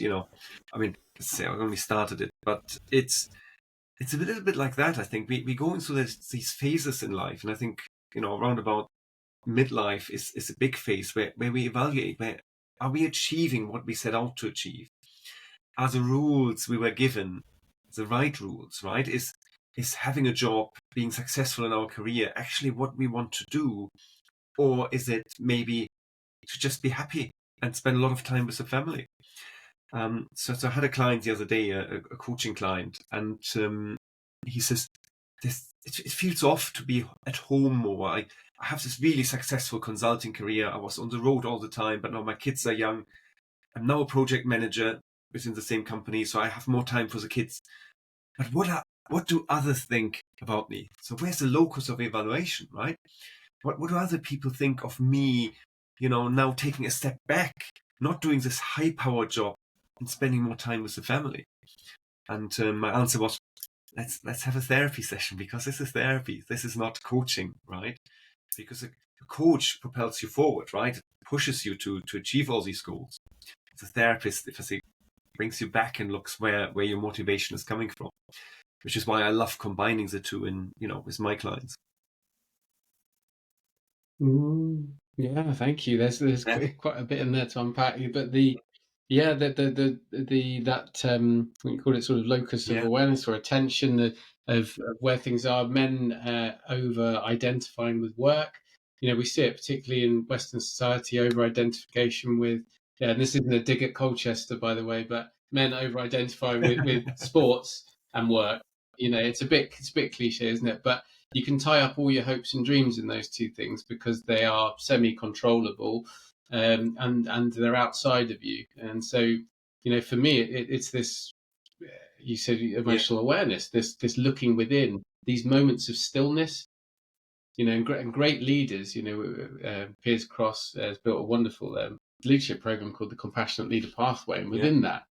I mean, I only started it, but it's a little bit like that. I think we go into these phases in life, and I think around about midlife is a big phase where we evaluate, where are we achieving what we set out to achieve? Are the rules we were given the right rules, right? Is having a job, being successful in our career actually what we want to do? Or is it maybe to just be happy and spend a lot of time with the family? So I had a client the other day, a coaching client, and he says, it feels off to be at home more. I have this really successful consulting career. I was on the road all the time, but now my kids are young. I'm now a project manager within the same company, so I have more time for the kids. But what do others think about me? So where's the locus of evaluation, right? What do other people think of me, now taking a step back, not doing this high-powered job and spending more time with the family? And my answer was, let's have a therapy session, because this is therapy. This is not coaching, right? Because a coach propels you forward, right? It pushes you to achieve all these goals. The therapist, if I say, brings you back and looks where your motivation is coming from, which is why I love combining the two with my clients. Yeah, thank you. There's quite a bit in there to unpack, but that what you call it, sort of locus of awareness or attention of where things are. Men over identifying with work. We see it particularly in Western society, over identification with. Yeah, and this isn't a dig at Colchester, by the way, but men over identifying with sports and work. It's a bit cliche, isn't it? But you can tie up all your hopes and dreams in those two things because they are semi-controllable, and they're outside of you. And so, for me, it's this. You said emotional awareness. This looking within, these moments of stillness. And great leaders. Piers Cross has built a wonderful leadership program called the Compassionate Leader Pathway, and within that,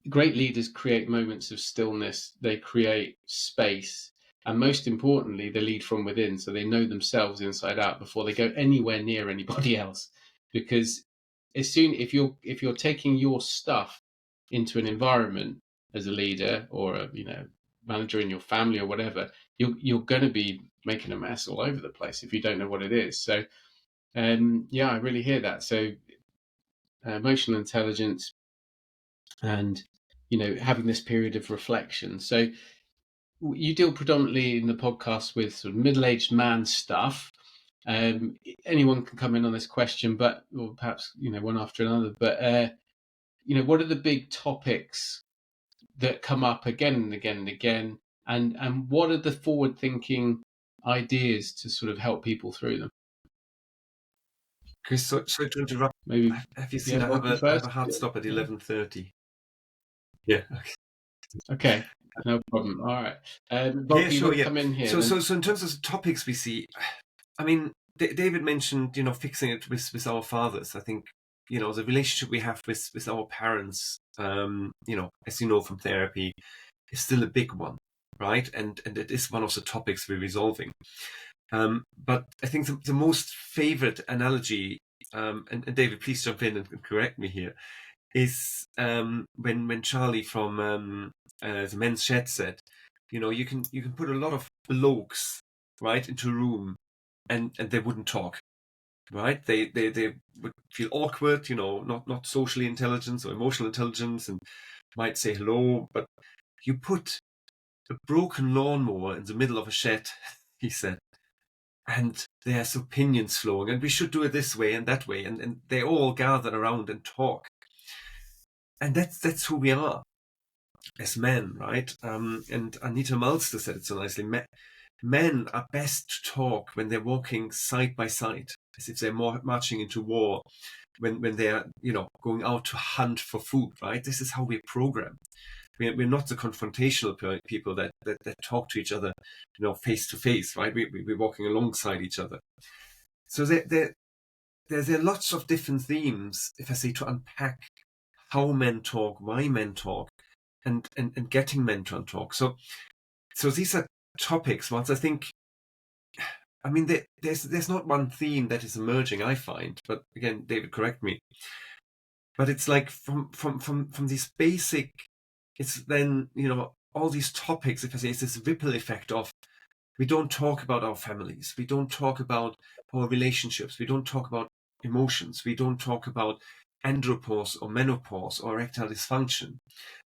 great leaders create moments of stillness. They create space, and most importantly, they lead from within, so they know themselves inside out before they go anywhere near anybody else. Because if you're taking your stuff into an environment as a leader or a manager in your family or whatever, you're going to be making a mess all over the place if you don't know what it is. So I really hear that. So emotional intelligence and having this period of reflection. So you deal predominantly in the podcast with sort of middle-aged man stuff. Anyone can come in on this question, or perhaps one after another, but what are the big topics that come up again and again and again, and what are the forward-thinking ideas to sort of help people through them? Chris, sorry to interrupt. Maybe have you seen I have a hard stop at 11:30? Yeah. Okay. No problem. All right. Sure. Come in here. So in terms of the topics we see, I mean, David mentioned fixing it with our fathers. I think the relationship we have with our parents, as you know from therapy, is still a big one, right? And it is one of the topics we're resolving. But I think the most favorite analogy, and David, please jump in and correct me here, is when Charlie from the Men's Shed said, you can put a lot of blokes right into a room and they wouldn't talk, right? They would feel awkward, not socially intelligent or emotional intelligence, and might say hello, but you put a broken lawnmower in the middle of a shed, he said, and there's opinions flowing, and we should do it this way and that way, and they all gather around and talk. And that's who we are as men, right? And Anita Malster said it so nicely. Men are best to talk when they're walking side by side, as if they're marching into war. when they are, going out to hunt for food, right? This is how we're programmed. We're not the confrontational people that talk to each other, face to face, right? We're walking alongside each other. So there are lots of different themes, if I say, to unpack how men talk, why men talk, and getting men to talk. So these are topics. Once I think, I mean, there's not one theme that is emerging, I find, but again, David, correct me. But it's like from this basic, it's then, all these topics, if I say, it's this ripple effect of, we don't talk about our families, we don't talk about our relationships, we don't talk about emotions, we don't talk about andropause or menopause or erectile dysfunction.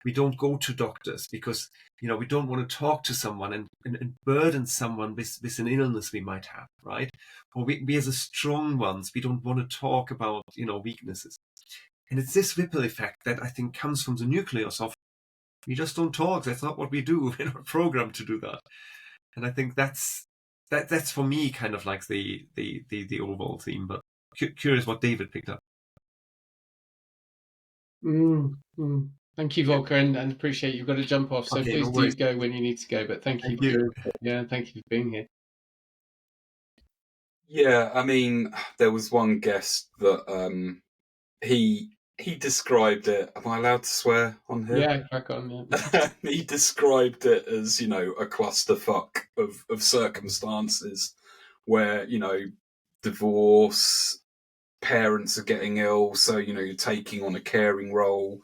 We don't go to doctors because, we don't want to talk to someone and burden someone with an illness we might have, right? Or we as the strong ones, we don't want to talk about, weaknesses. And it's this ripple effect that I think comes from the nucleus of, we just don't talk. That's not what we do. We're not programmed to do that. And I think that's for me kind of like the overall theme. But curious what David picked up. Thank you, Volker, and appreciate you've got to jump off. So Okay, please no do worries. go when you need to go. But thank you. Thank you for being here. Yeah, I mean, there was one guest that he described it. Am I allowed to swear on here? Yeah, crack on. Yeah. He described it as, a clusterfuck of circumstances where, divorce, parents are getting ill, so, you're taking on a caring role.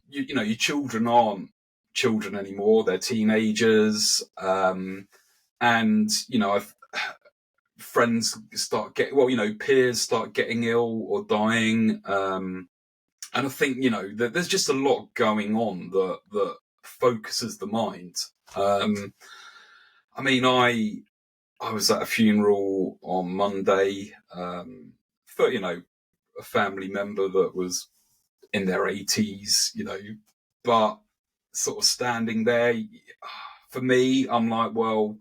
Your children aren't children anymore, they're teenagers. And, friends start getting, peers start getting ill or dying. And I think, there's just a lot going on that focuses the mind. I mean, I was at a funeral on Monday for, a family member that was in their 80s, but sort of standing there, for me, I'm like, well,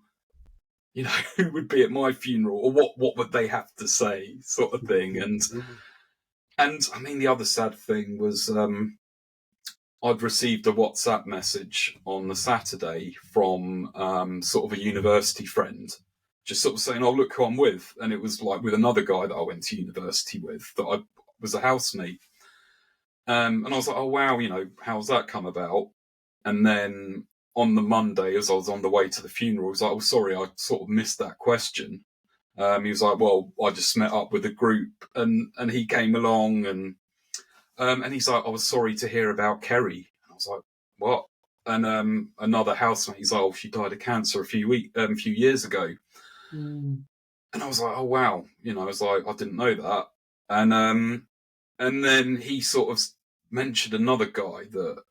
who would be at my funeral, or what would they have to say, sort of thing. And I mean, the other sad thing was I'd received a WhatsApp message on the Saturday from sort of a university friend, just sort of saying, oh, look who I'm with. And it was like with another guy that I went to university with, that I was a housemate. And I was like, oh, wow, how's that come about? And then on the Monday, as I was on the way to the funeral, I was like, oh, sorry, I sort of missed that question. He was like, well, I just met up with a group, and he came along, and he's like, I was sorry to hear about Kerry. I was like, what? And another housemate, he's like, oh, she died of cancer a few years ago. And I was like, oh, wow. I was like, I didn't know that. And then he sort of mentioned another guy that,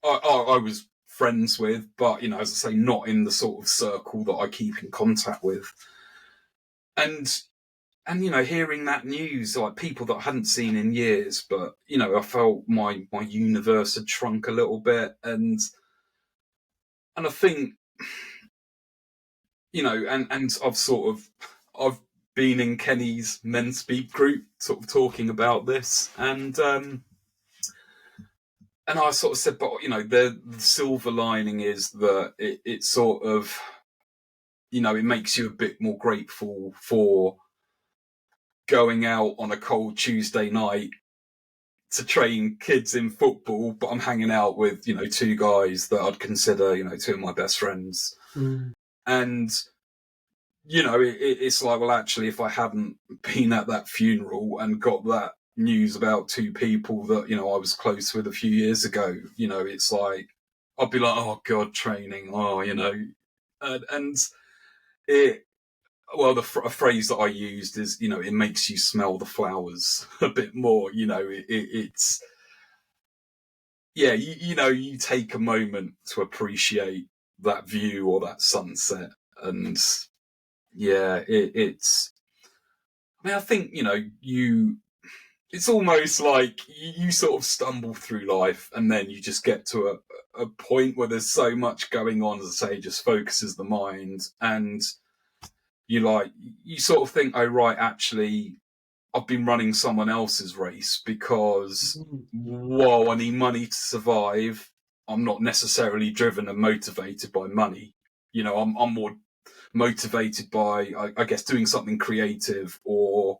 I was friends with, but, as I say, not in the sort of circle that I keep in contact with. And hearing that news, like people that I hadn't seen in years, but, I felt my universe had shrunk a little bit. And I think, and I've been in Kenny's Men Speak group, sort of talking about this. And I sort of said, but, the silver lining is that it sort of, it makes you a bit more grateful for going out on a cold Tuesday night to train kids in football, but I'm hanging out with, two guys that I'd consider, two of my best friends. And, it's like, well, actually, if I hadn't been at that funeral and got that news about two people that, I was close with a few years ago, it's like, I'd be like, oh God, training, and it, well, a phrase that I used is, it makes you smell the flowers a bit more, it's, yeah, you take a moment to appreciate that view or that sunset. And yeah, it's, I mean, I think, it's almost like you sort of stumble through life and then you just get to a point where there's so much going on, as I say, just focuses the mind. And you sort of think, oh, right, actually, I've been running someone else's race because while I need money to survive, I'm not necessarily driven and motivated by money. You know, I'm more motivated by, I guess, doing something creative or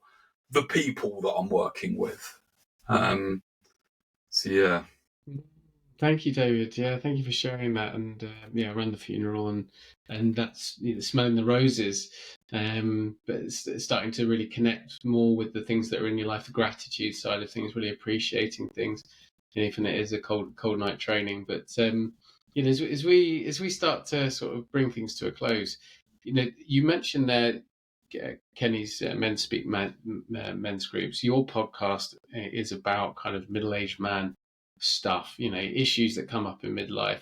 the people that I'm working with. So yeah. Thank you, David. Yeah, thank you for sharing that. And yeah, around the funeral and that's, you know, smelling the roses. But it's starting to really connect more with the things that are in your life, the gratitude side of things, really appreciating things, even if it is a cold night training. But you know, as we start to sort of bring things to a close, you know, you mentioned there Kenny's Men Speak men's groups. Your podcast is about kind of middle-aged man stuff, you know, issues that come up in midlife,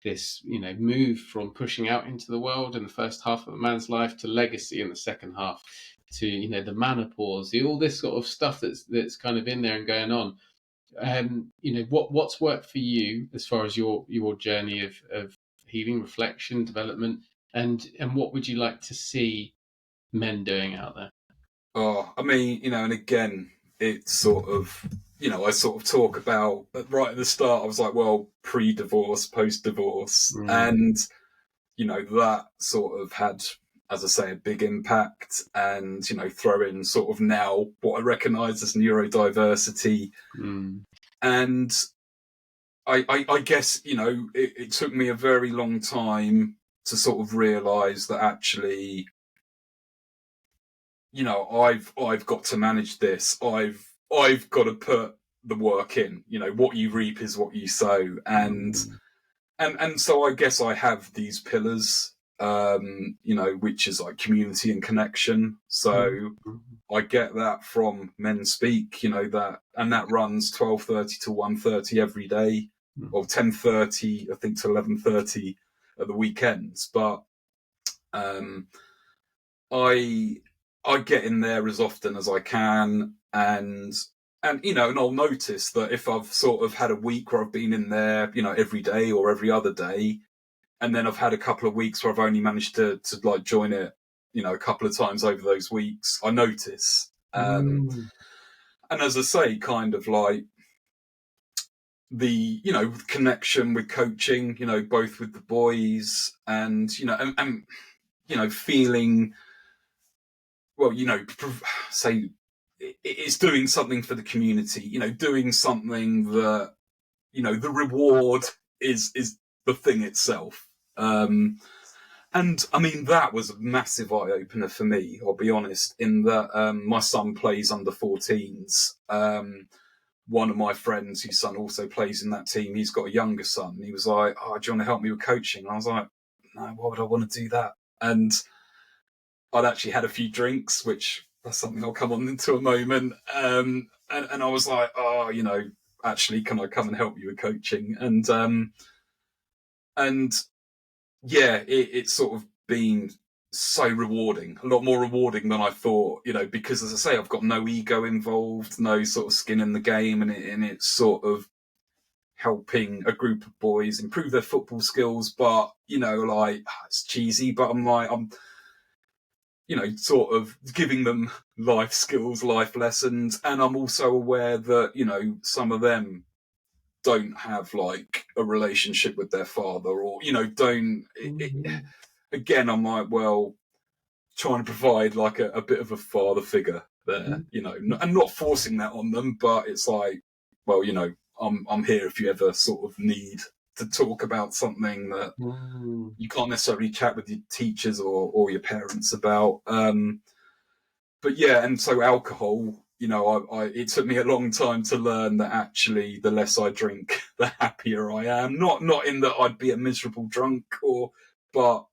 this, you know, move from pushing out into the world in the first half of a man's life to legacy in the second half, to, you know, the menopause, all this sort of stuff that's kind of in there and going on. You know, what's worked for you as far as your journey of healing, reflection, development, and what would you like to see men doing out there? Oh, I mean, you know, and again, it's sort of, you know, I sort of talk about right at the start, I was like, well, pre-divorce, post-divorce. And, you know, that sort of had, as I say, a big impact. And, you know, throw in sort of now what I recognise as neurodiversity. And I guess, you know, it took me a very long time to sort of realise that actually, you know, I've got to manage this. I've got to put the work in. You know, what you reap is what you sow, and so I guess I have these pillars, you know, which is like community and connection. So I get that from Men Speak, you know, that runs 12:30 to 1:30 every day, or 10:30 I think to 11:30 at the weekends. But I get in there as often as I can, and you know, and I'll notice that if I've sort of had a week where I've been in there, you know, every day or every other day, and then I've had a couple of weeks where I've only managed to like join it, you know, a couple of times over those weeks, I notice. And as I say, kind of like the, you know, connection with coaching, you know, both with the boys and, you know, and you know, feeling, well, you know, say it's doing something for the community, you know, doing something that, you know, the reward is the thing itself. And I mean, that was a massive eye opener for me, I'll be honest, in that my son plays under 14s. One of my friends whose son also plays in that team, he's got a younger son. He was like, oh, do you want to help me with coaching? And I was like, no, why would I want to do that? And I'd actually had a few drinks, which that's something I'll come on into a moment. And I was like, oh, you know, actually, can I come and help you with coaching? And yeah, it's sort of been so rewarding, a lot more rewarding than I thought, you know, because as I say, I've got no ego involved, no sort of skin in the game, and it's sort of helping a group of boys improve their football skills. But, you know, like, it's cheesy, but I'm you know, sort of giving them life skills, life lessons. And I'm also aware that, you know, some of them don't have like a relationship with their father, or, you know, again, I'm like, well, trying to provide like a bit of a father figure there, you know, and not forcing that on them, but it's like, well, you know, I'm here if you ever sort of need to talk about something that you can't necessarily chat with your teachers or your parents about. But yeah, and so alcohol, you know, it took me a long time to learn that actually the less I drink, the happier I am. Not in that I'd be a miserable drunk, but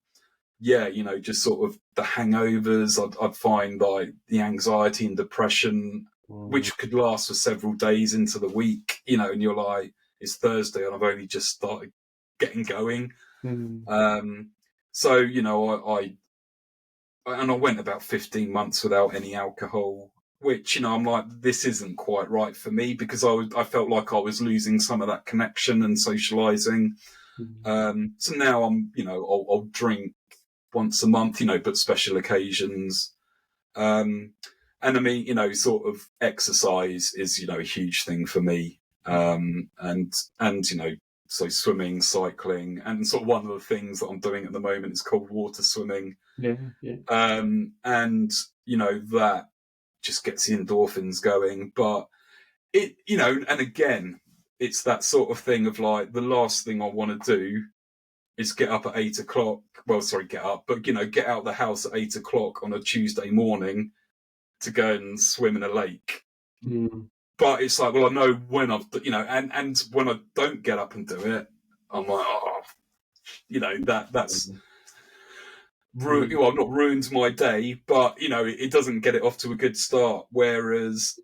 yeah, you know, just sort of the hangovers. I'd find like the anxiety and depression, which could last for several days into the week, you know, and you're like, it's Thursday and I've only just started getting going. So, you know, I went about 15 months without any alcohol, which, you know, I'm like, this isn't quite right for me, because I felt like I was losing some of that connection and socializing. So now I'm, you know, I'll drink once a month, you know, but special occasions. And I mean, sort of exercise is, a huge thing for me. And, so swimming, cycling, and sort of one of the things that I'm doing at the moment is cold water swimming. Yeah. And, that just gets the endorphins going. But and again, it's that sort of thing of like, the last thing I want to do is get up at 8 o'clock. Well, sorry, get up, but, get out of the house at 8 o'clock on a Tuesday morning to go and swim in a lake. But it's like, well, I know when and when I don't get up and do it, I'm like, that's not ruined my day, but, it doesn't get it off to a good start. Whereas,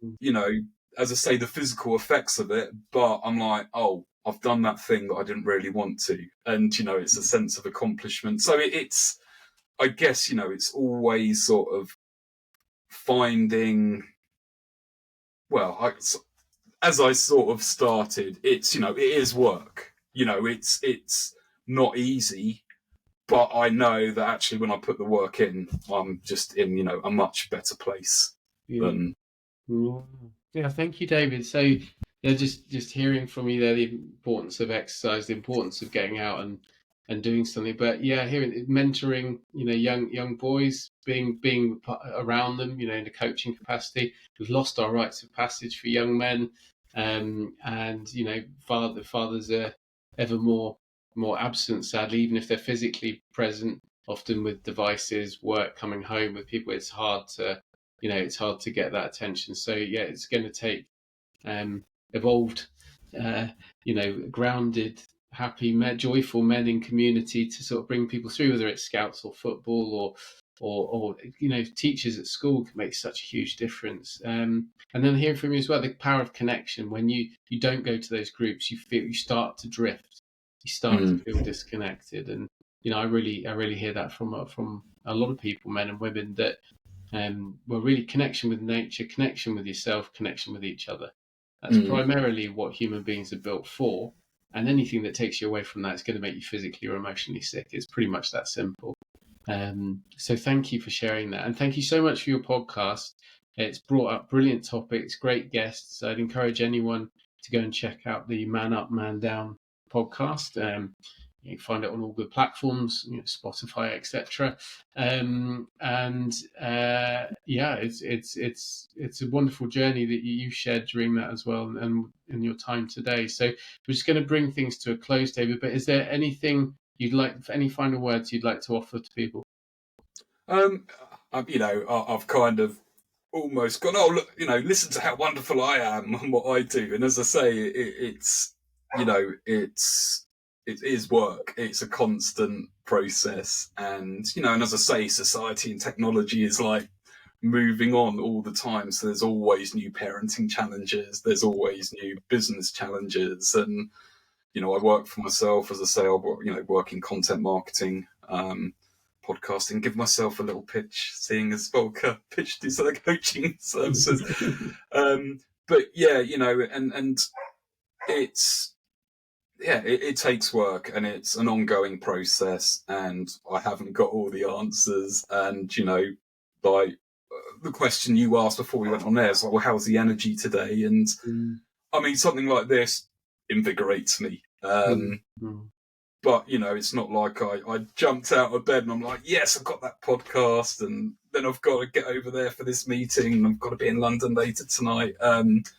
as I say, the physical effects of it, but I'm like, oh, I've done that thing that I didn't really want to. And, it's a sense of accomplishment. So it's, I guess, it's always sort of finding, as I sort of started, it's, it is work. It's not easy, but I know that actually when I put the work in, I'm just in, a much better place than. Yeah, thank you, David. So, yeah, just hearing from you there, the importance of exercise, the importance of getting out and doing something. But yeah, hearing mentoring, young boys, being around them, in a coaching capacity. We've lost our rites of passage for young men, and fathers are ever more absent, sadly, even if they're physically present. Often with devices, work, coming home with people, it's hard to get that attention. So yeah, it's going to take evolved, grounded, happy, joyful men in community to sort of bring people through, whether it's scouts or football or teachers at school can make such a huge difference. And then hearing from you as well, the power of connection. When you don't go to those groups, you start to drift, you start to feel disconnected. And I really hear that from a lot of people, men and women, that really connection with nature, connection with yourself, connection with each other. That's primarily what human beings are built for. And anything that takes you away from that is going to make you physically or emotionally sick. It's pretty much that simple. So thank you for sharing that. And thank you so much for your podcast. It's brought up brilliant topics, great guests. I'd encourage anyone to go and check out the Man Up, Man Down podcast. You can find it on all good platforms, Spotify, etc. It's a wonderful journey that you shared during that as well, and in your time today. So we're just going to bring things to a close, David. But is there anything any final words you'd like to offer to people? I've kind of almost gone, oh look, listen to how wonderful I am and what I do. And as I say, it is work. It's a constant process. And, and as I say, society and technology is like moving on all the time. So there's always new parenting challenges. There's always new business challenges. And, I work for myself. As I say, I work in content marketing, podcasting, give myself a little pitch, seeing as Volker pitched his other coaching services. But yeah, and it's, it takes work and it's an ongoing process, and I haven't got all the answers. And, like the question you asked before we went on there is like, well, how's the energy today? And I mean, something like this invigorates me. But, it's not like I jumped out of bed and I'm like, yes, I've got that podcast, and then I've got to get over there for this meeting, and I've got to be in London later tonight. And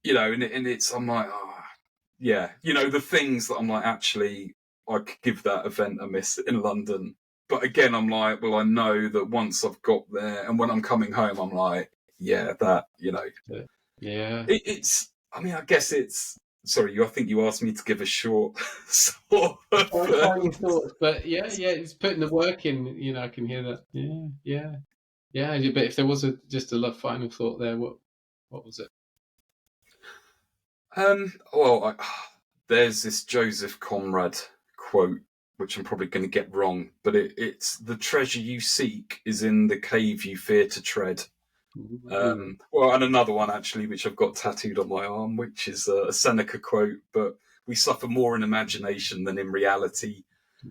it's, I'm like, the things that I'm like, actually, I could give that event a miss in London. But again, I'm like, well, I know that once I've got there and when I'm coming home, I'm like, yeah. It's, I mean, I guess it's, sorry, I think you asked me to give a short sort of final thoughts, but it's putting the work in. I can hear that. Yeah. But if there was just a final thought there, what was it? There's this Joseph Conrad quote, which I'm probably going to get wrong, but it's the treasure you seek is in the cave you fear to tread. And another one actually, which I've got tattooed on my arm, which is a Seneca quote, but we suffer more in imagination than in reality.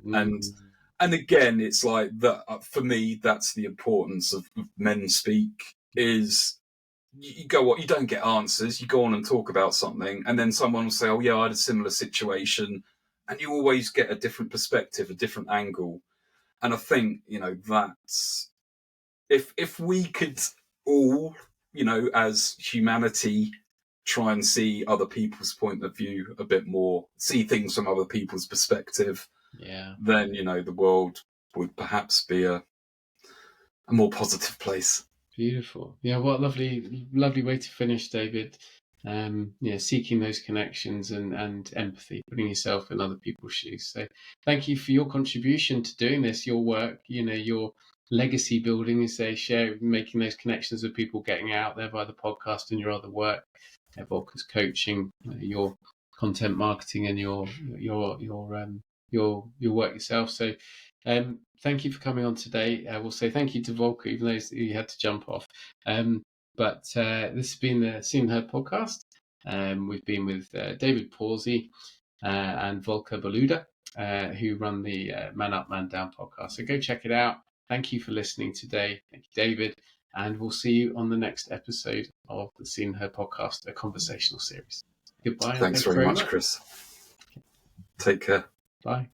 And again, it's like that for me, that's the importance of men speak, is you go what you don't get answers. You go on and talk about something, and then someone will say, "Oh yeah, I had a similar situation," and you always get a different perspective, a different angle. And I think that's if we could all, as humanity, try and see other people's point of view a bit more, see things from other people's perspective, then the world would perhaps be a more positive place. Beautiful. Yeah, what a lovely way to finish, David. Seeking those connections and empathy, putting yourself in other people's shoes. So thank you for your contribution to doing this, your work, your legacy building, as they share, making those connections with people, getting out there via the podcast and your other work, Volker's coaching, your content marketing, and your work yourself. So thank you for coming on today. We'll say thank you to Volker, even though he had to jump off. But this has been the Seen and Heard podcast. We've been with David Pawsey and Volker Ballueder, who run the Man Up, Man Down podcast. So go check it out. Thank you for listening today. Thank you, David. And we'll see you on the next episode of the Seen and Heard podcast, a conversational series. Goodbye. Thanks very much, Chris. Take care. Bye.